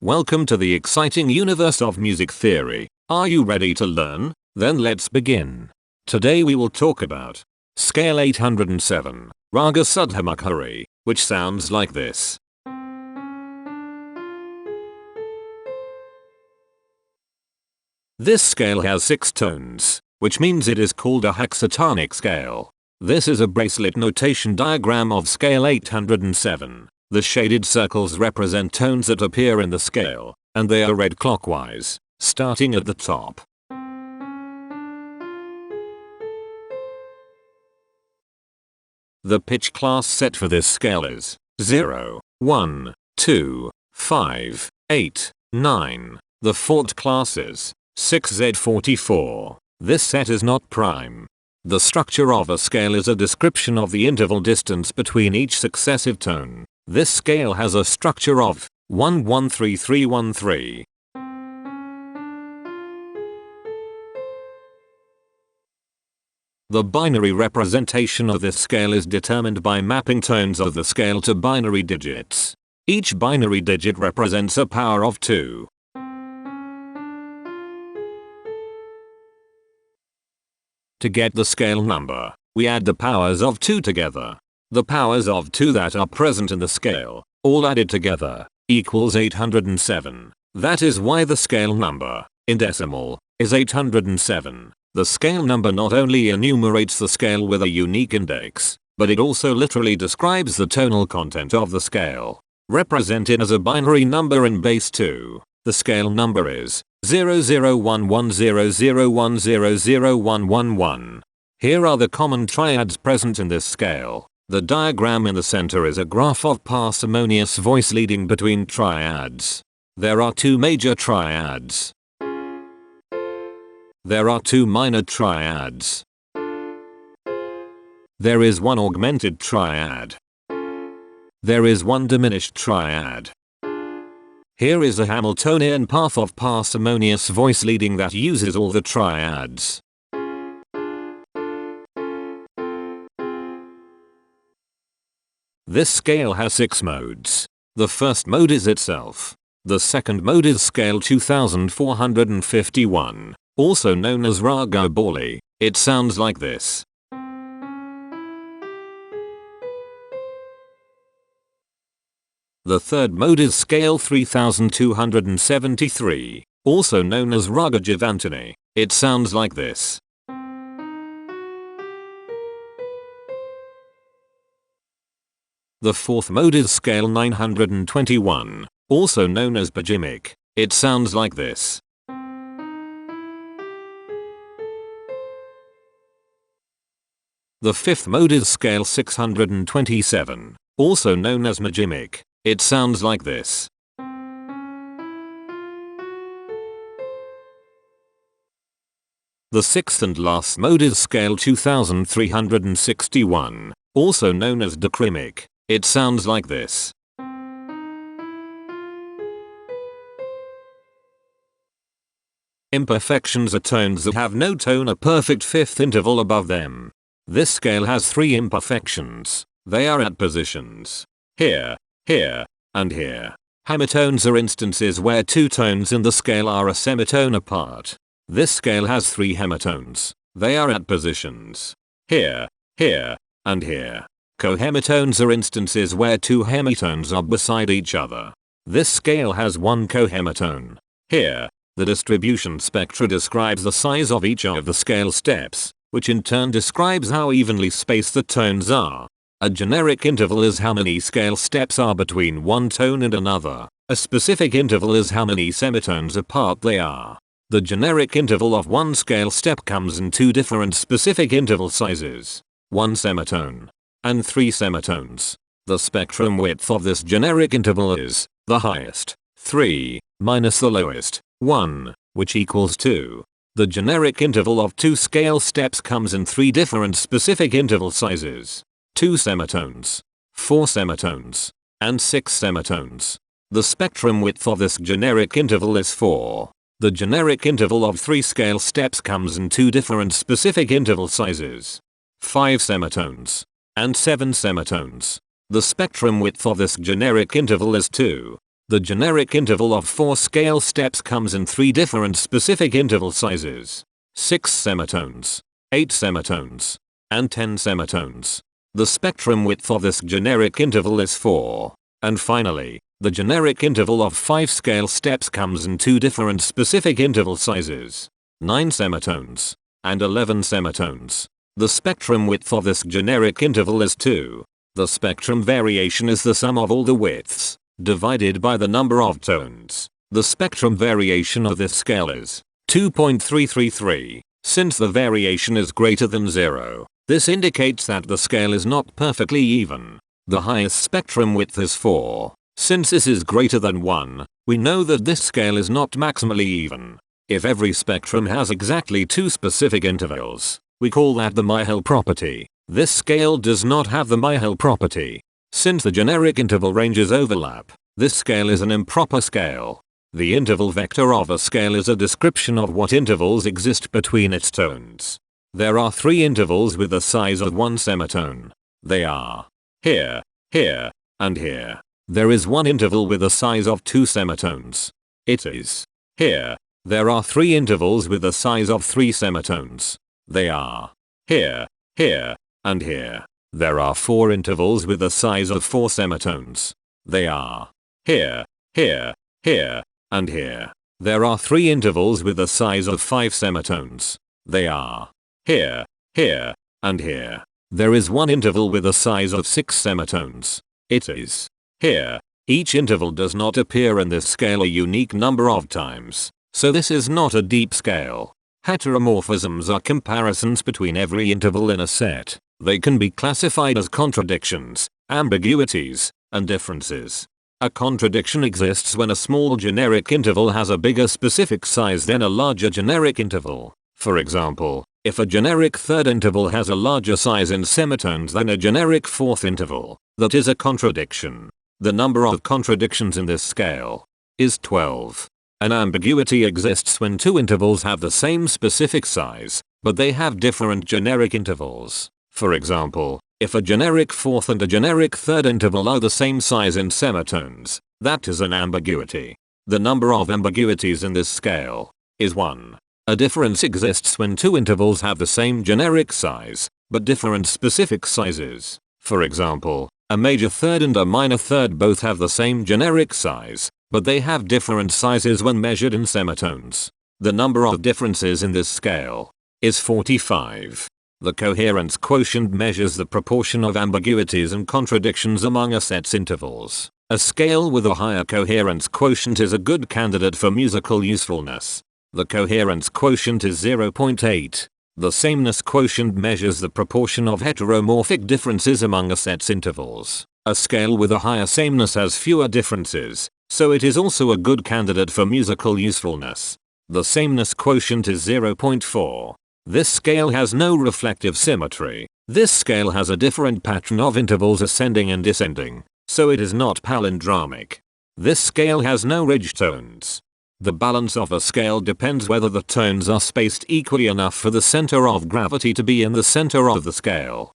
Welcome to the exciting universe of music theory. Are you ready to learn? Then let's begin. Today we will talk about Scale 807, Raga Suddha Mukhari, which sounds like this. This scale has 6 tones, which means it is called a hexatonic scale. This is a bracelet notation diagram of scale 807. The shaded circles represent tones that appear in the scale, and they are read clockwise, starting at the top. The pitch class set for this scale is 0, 1, 2, 5, 8, 9. The fault class is 6Z44. This set is not prime. The structure of a scale is a description of the interval distance between each successive tone. This scale has a structure of 113313. The binary representation of this scale is determined by mapping tones of the scale to binary digits. Each binary digit represents a power of 2. To get the scale number, we add the powers of 2 together. The powers of 2 that are present in the scale, all added together, equals 807. That is why the scale number, in decimal, is 807. The scale number not only enumerates the scale with a unique index, but it also literally describes the tonal content of the scale. Represented as a binary number in base 2, the scale number is 001100100111. Here are the common triads present in this scale. The diagram in the center is a graph of parsimonious voice leading between triads. There are 2 major triads. There are 2 minor triads. There is 1 augmented triad. There is 1 diminished triad. Here is a Hamiltonian path of parsimonious voice leading that uses all the triads. This scale has 6 modes. The first mode is itself. The second mode is scale 2451, also known as Raga Bali. It sounds like this. The third mode is scale 3273, also known as Raga Jivantini. It sounds like this. The fourth mode is scale 921, also known as Bajimic. It sounds like this. The fifth mode is scale 627, also known as Majimic. It sounds like this. The sixth and last mode is scale 2361, also known as Dicrimic. It sounds like this. Imperfections are tones that have no tone, a perfect fifth interval above them. This scale has 3 imperfections. They are at positions here, here, and here. Hemitones are instances where 2 tones in the scale are a semitone apart. This scale has 3 hemitones. They are at positions here, here, and here. Cohemitones are instances where 2 hemitones are beside each other. This scale has 1 cohemitone here. The distribution spectra describes the size of each of the scale steps, which in turn describes how evenly spaced the tones are. A generic interval is how many scale steps are between one tone and another. A specific interval is how many semitones apart they are. The generic interval of one scale step comes in 2 different specific interval sizes, 1 semitone and 3 semitones. The spectrum width of this generic interval is the highest, 3, minus the lowest, 1, which equals 2. The generic interval of 2 scale steps comes in 3 different specific interval sizes, 2 semitones, 4 semitones, and 6 semitones. The spectrum width of this generic interval is 4. The generic interval of 3 scale steps comes in 2 different specific interval sizes, 5 semitones, and 7 semitones. The spectrum width of this generic interval is 2. The generic interval of 4 scale steps comes in 3 different specific interval sizes: 6 semitones, 8 semitones, and 10 semitones. The spectrum width of this generic interval is 4. And finally, the generic interval of 5 scale steps comes in 2 different specific interval sizes: 9 semitones and 11 semitones. The spectrum width of this generic interval is 2. The spectrum variation is the sum of all the widths divided by the number of tones. The spectrum variation of this scale is 2.333. Since the variation is greater than 0, this indicates that the scale is not perfectly even. The highest spectrum width is 4. Since this is greater than 1, we know that this scale is not maximally even. If every spectrum has exactly 2 specific intervals, we call that the Myhill property. This scale does not have the Myhill property. Since the generic interval ranges overlap, this scale is an improper scale. The interval vector of a scale is a description of what intervals exist between its tones. There are 3 intervals with the size of 1 semitone. They are here, here, and here. There is 1 interval with the size of 2 semitones. It is here. There are 3 intervals with the size of 3 semitones. They are here, here, and here. There are 4 intervals with the size of 4 semitones. They are here, here, here, and here. There are 3 intervals with the size of 5 semitones. They are here, here, and here. There is 1 interval with the size of 6 semitones. It is here. Each interval does not appear in this scale a unique number of times, so this is not a deep scale. Heteromorphisms are comparisons between every interval in a set. They can be classified as contradictions, ambiguities, and differences. A contradiction exists when a small generic interval has a bigger specific size than a larger generic interval. For example, if a generic third interval has a larger size in semitones than a generic fourth interval, that is a contradiction. The number of contradictions in this scale is 12. An ambiguity exists when 2 intervals have the same specific size, but they have different generic intervals. For example, if a generic fourth and a generic third interval are the same size in semitones, that is an ambiguity. The number of ambiguities in this scale is 1. A difference exists when 2 intervals have the same generic size, but different specific sizes. For example, a major third and a minor third both have the same generic size, but they have different sizes when measured in semitones. The number of differences in this scale is 45. The coherence quotient measures the proportion of ambiguities and contradictions among a set's intervals. A scale with a higher coherence quotient is a good candidate for musical usefulness. The coherence quotient is 0.8. The sameness quotient measures the proportion of heteromorphic differences among a set's intervals. A scale with a higher sameness has fewer differences, so it is also a good candidate for musical usefulness. The sameness quotient is 0.4. This scale has no reflective symmetry. This scale has a different pattern of intervals ascending and descending, so it is not palindromic. This scale has no ridge tones. The balance of a scale depends whether the tones are spaced equally enough for the center of gravity to be in the center of the scale.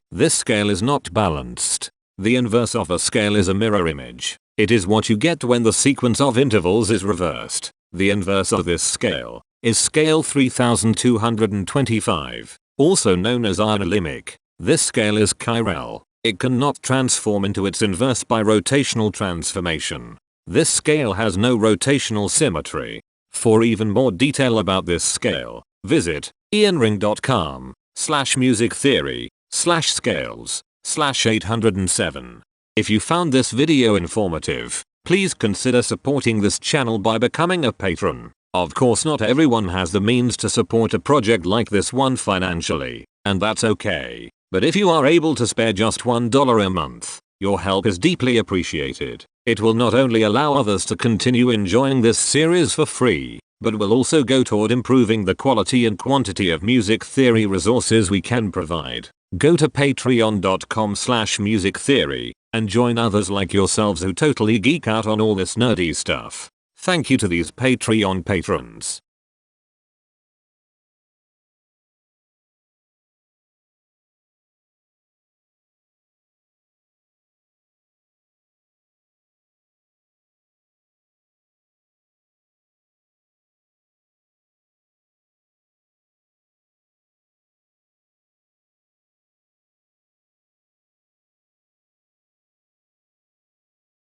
This scale is not balanced. The inverse of a scale is a mirror image. It is what you get when the sequence of intervals is reversed. The inverse of this scale is scale 3225, also known as analytic. This scale is chiral. It cannot transform into its inverse by rotational transformation. This scale has no rotational symmetry. For even more detail about this scale, visit ianring.com/musictheory/scales/807. If you found this video informative, please consider supporting this channel by becoming a patron. Of course, not everyone has the means to support a project like this one financially, and that's okay. But if you are able to spare just $1 a month, your help is deeply appreciated. It will not only allow others to continue enjoying this series for free, but will also go toward improving the quality and quantity of music theory resources we can provide. Go to patreon.com/musictheory and join others like yourselves who totally geek out on all this nerdy stuff. Thank you to these Patreon patrons.